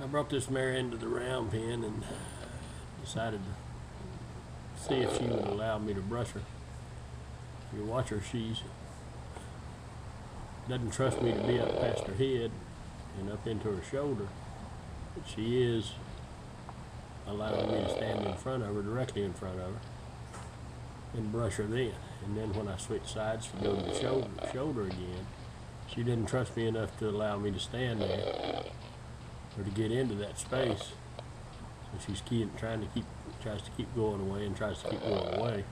brought this mare into the round pen and decided to see if she would allow me to brush her. If you watch her, she doesn't trust me to be up past her head and up into her shoulder, but she is allowing me to stand in front of her, directly in front of her, and brush her then. And then when I switch sides to go to the shoulder again, she didn't trust me enough to allow me to stand there or to get into that space. So she's tries to keep going away and tries to keep going away.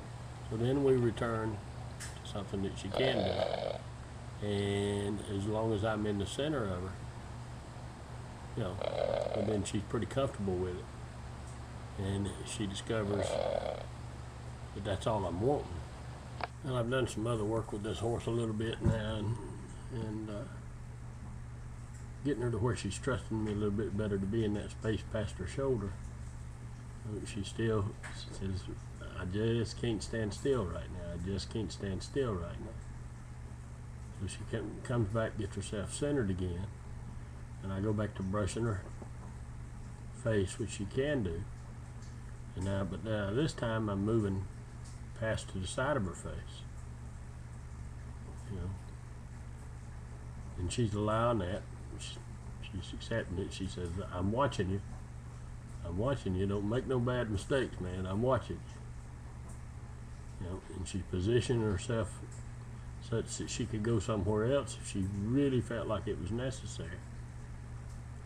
So then we return to something that she can do. And as long as I'm in the center of her, you know, and then she's pretty comfortable with it. And she discovers that that's all I'm wanting. And I've done some other work with this horse a little bit now, and getting her to where she's trusting me a little bit better to be in that space past her shoulder. She still says, I just can't stand still right now. I just can't stand still right now. So she comes back, gets herself centered again, and I go back to brushing her face, which she can do. But now this time I'm moving past to the side of her face, you know, and she's allowing that. She's accepting it. She says, I'm watching you. I'm watching you. Don't make no bad mistakes, man. I'm watching you. You know, and she's positioning herself such that she could go somewhere else if she really felt like it was necessary.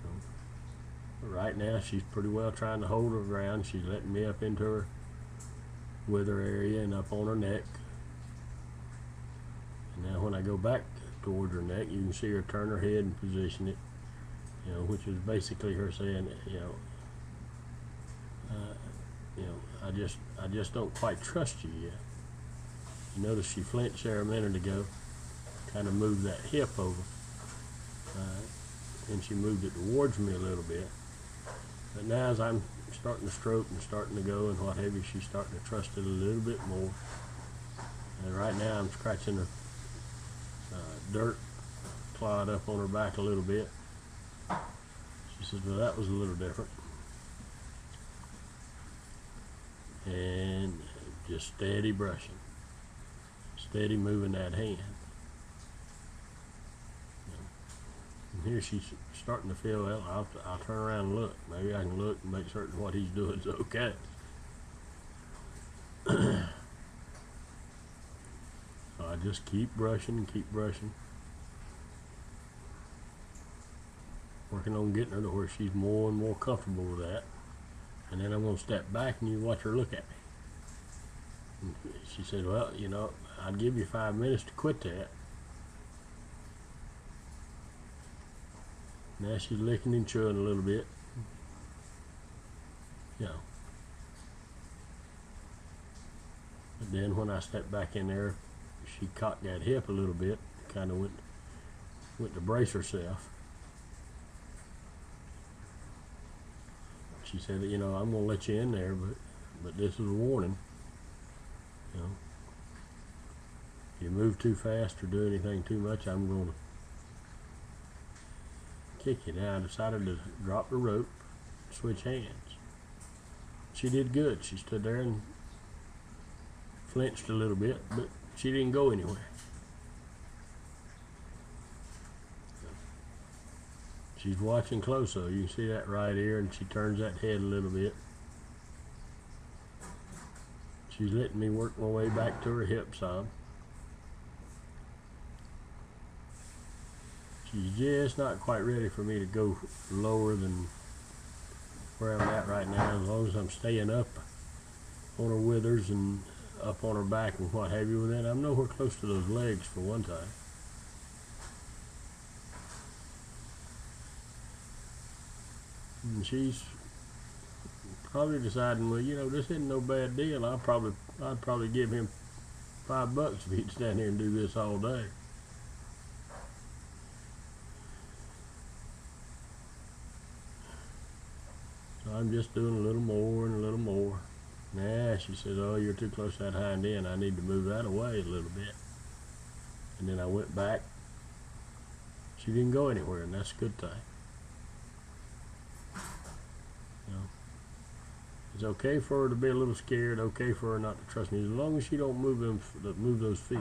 You know, but right now, she's pretty well trying to hold her ground. She's letting me up into her wither area and up on her neck. And now when I go back towards her neck, you can see her turn her head and position it, you know, which is basically her saying, I just don't quite trust you yet. You notice she flinched there a minute ago, kind of moved that hip over, and she moved it towards me a little bit. But now as I'm starting to stroke and starting to go and what have you, she's starting to trust it a little bit more. And right now I'm scratching her dirt clod up on her back a little bit. She says, well, that was a little different. And just steady brushing, steady moving that hand. And here she's starting to feel, well, I'll turn around and look. Maybe I can look and make certain what he's doing is okay. So I just keep brushing and keep brushing. Working on getting her to where she's more and more comfortable with that. And then I'm going to step back and you watch her look at me. And she said, well, you know, I'd give you 5 minutes to quit that. Now she's licking and chewing a little bit. You know. But then when I stepped back in there, she cocked that hip a little bit, kind of went to brace herself. She said, you know, I'm going to let you in there, but this is a warning. You know, if you move too fast or do anything too much, I'm going to kick you. Now I decided to drop the rope, switch hands. She did good. She stood there and flinched a little bit, but she didn't go anywhere. She's watching close though. You can see that right ear, and she turns that head a little bit. She's letting me work my way back to her hip some. She's just not quite ready for me to go lower than where I'm at right now. As long as I'm staying up on her withers and up on her back and what have you, then I'm nowhere close to those legs for one time. And she's probably deciding, well, you know, this isn't no bad deal. I'd probably give him $5 if he'd stand here and do this all day. So I'm just doing a little more and a little more. Nah, she says, oh, you're too close to that hind end. I need to move that away a little bit. And then I went back. She didn't go anywhere, and that's a good thing. It's okay for her to be a little scared, okay for her not to trust me, as long as she don't move those feet.